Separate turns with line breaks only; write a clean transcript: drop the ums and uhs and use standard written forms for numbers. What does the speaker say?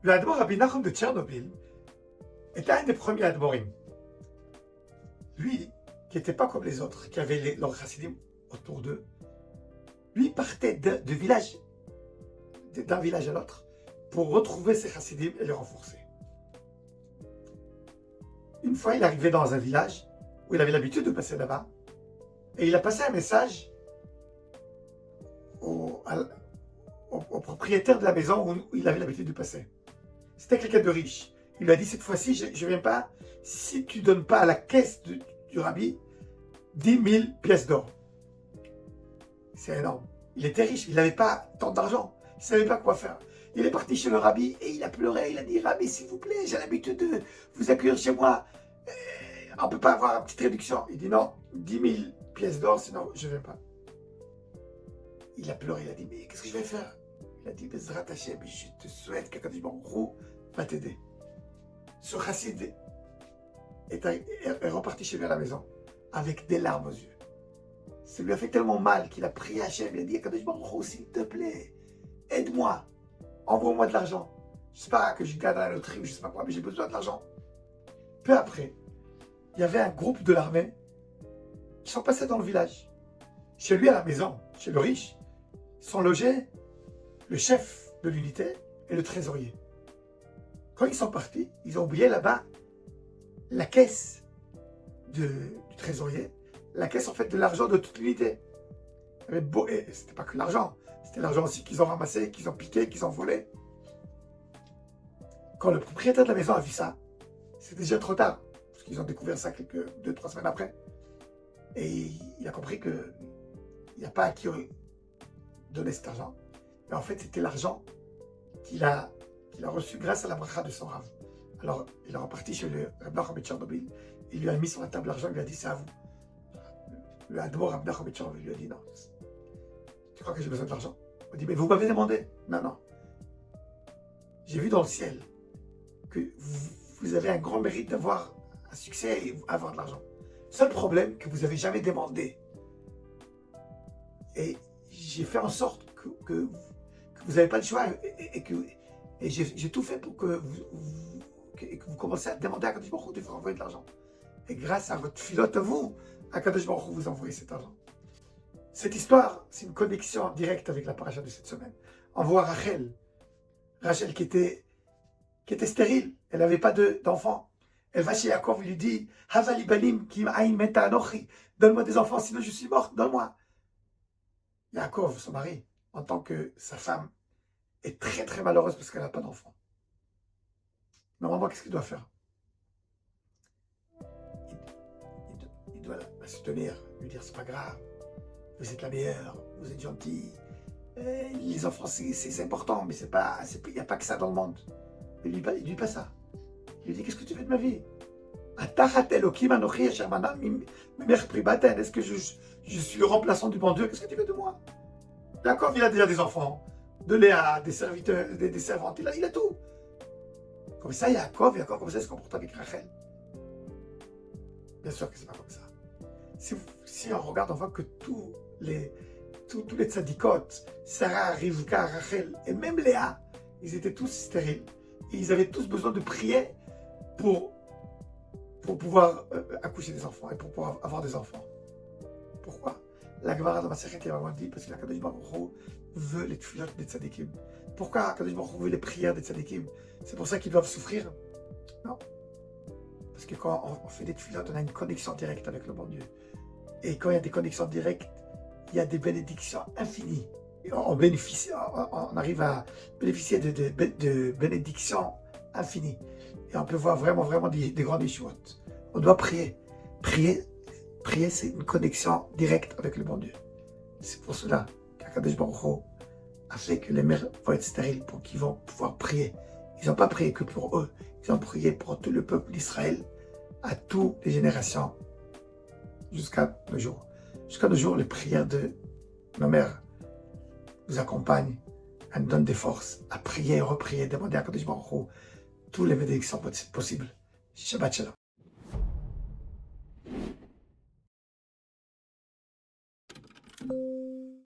Le Admor Rabbi Nachum de Tchernobyl était un des premiers Admorim. Lui, qui n'était pas comme les autres, qui avait leurs chassidim autour d'eux, lui partait d'un village à l'autre pour retrouver ses chassidim et les renforcer. Une fois, il arrivait dans un village où il avait l'habitude de passer là-bas et il a passé un message au propriétaire de la maison où il avait l'habitude de passer. C'était quelqu'un de riche. Il lui a dit, cette fois-ci, je ne viens pas si tu ne donnes pas à la caisse du rabbi 10 000 pièces d'or. C'est énorme. Il était riche, il n'avait pas tant d'argent. Il ne savait pas quoi faire. Il est parti chez le rabbi et il a pleuré. Il a dit, rabbi, s'il vous plaît, j'ai l'habitude de vous accueillir chez moi. On ne peut pas avoir une petite réduction. Il dit, non, 10 000 pièces d'or, sinon je ne viens pas. Il a pleuré, il a dit, mais qu'est-ce que je vais faire? Il a dit, Bezrat Hashem, je te souhaite qu'Akadosh Baruch Hu va t'aider. Ce chassid est reparti chez lui à la maison avec des larmes aux yeux. Ça lui a fait tellement mal qu'il a prié Hachem. Il a dit, Akadosh Baruch Hu, s'il te plaît, aide-moi, envoie-moi de l'argent. Je ne sais pas que je gagne à la loterie ou je ne sais pas quoi, mais j'ai besoin de l'argent. Peu après, il y avait un groupe de l'armée qui sont passés dans le village. Chez lui à la maison, chez le riche, sont logés le chef de l'unité et le trésorier. Quand ils sont partis, ils ont oublié là-bas la caisse du trésorier, la caisse en fait de l'argent de toute l'unité. Et c'était pas que l'argent, c'était l'argent aussi qu'ils ont ramassé, qu'ils ont piqué, qu'ils ont volé. Quand le propriétaire de la maison a vu ça, c'est déjà trop tard, parce qu'ils ont découvert ça 2-3 semaines après. Et il a compris qu'il n'y a pas à qui donner cet argent. Mais en fait, c'était l'argent qu'il a reçu grâce à la bracha de son rave. Alors, il est reparti chez le Rabbi Nachum de Tchernobyl. Il lui a mis sur la table l'argent, il lui a dit, c'est à vous. Le Admor Rabbi Nachum de Tchernobyl lui a dit, non. Tu crois que j'ai besoin de l'argent? Il a dit, mais vous m'avez demandé. Non, non. J'ai vu dans le ciel que vous avez un grand mérite d'avoir un succès et avoir de l'argent. Seul problème, que vous n'avez jamais demandé. Et j'ai fait en sorte que vous n'avez pas le choix et j'ai tout fait pour que vous commencez à demander à Akadosh Baruch Hu de vous envoyer de l'argent. Et grâce à votre filote à vous, Akadosh Baruch Hu vous envoie cet argent. Cette histoire, c'est une connexion directe avec la paracha de cette semaine. On voit Rachel qui était stérile, elle n'avait pas d'enfant. Elle va chez Yaakov, il lui dit, Havali banim ki aïn meta anochi, donne-moi des enfants, sinon je suis morte, donne-moi. Yaakov, son mari, en tant que sa femme, est très très malheureuse parce qu'elle n'a pas d'enfant. Normalement, qu'est-ce qu'il doit faire? Il doit la soutenir, lui dire, c'est pas grave, vous êtes la meilleure, vous êtes gentille, les enfants c'est important, mais il n'y a pas que ça dans le monde. Mais il ne dit pas ça. Il lui dit, qu'est-ce que tu fais de ma vie? Est-ce que je suis le remplaçant du bon Dieu? Qu'est-ce que tu veux de moi? D'accord, il a déjà des enfants, de Léa, des serviteurs, des servantes, il a tout. Comme ça, Yaakov, comme ça, il se comporte avec Rachel. Bien sûr que c'est pas comme ça. Si on regarde, on voit que tous les tzadikot, Sarah, Rivka, Rachel, et même Léa, ils étaient tous stériles. Et ils avaient tous besoin de prier pour pouvoir accoucher des enfants et pour pouvoir avoir des enfants. Pourquoi? La Gemara dans Masechet Yevamot dit parce que Akadosh Baruch Hu veut les tefilot des tzadikim. Pourquoi Akadosh Baruch Hu veut les prières des tzadikim? C'est pour ça qu'ils doivent souffrir? Non. Parce que quand on fait des tefilot, on a une connexion directe avec le bon Dieu. Et quand il y a des connexions directes, il y a des bénédictions infinies. Et on arrive à bénéficier de bénédictions infinies. Et on peut voir vraiment des grandes échouettes. On doit prier. Prier, c'est une connexion directe avec le bon Dieu. C'est pour cela qu'Akadosh Baruch Hu a fait que les mères vont être stériles pour qu'ils vont pouvoir prier. Ils n'ont pas prié que pour eux. Ils ont prié pour tout le peuple d'Israël, à toutes les générations, jusqu'à nos jours. Jusqu'à nos jours, les prières de nos mères nous accompagnent, elles nous donnent des forces à prier, reprier, demander à Akadosh Baruch Hu toutes les bénédictions possibles. Shabbat Shalom.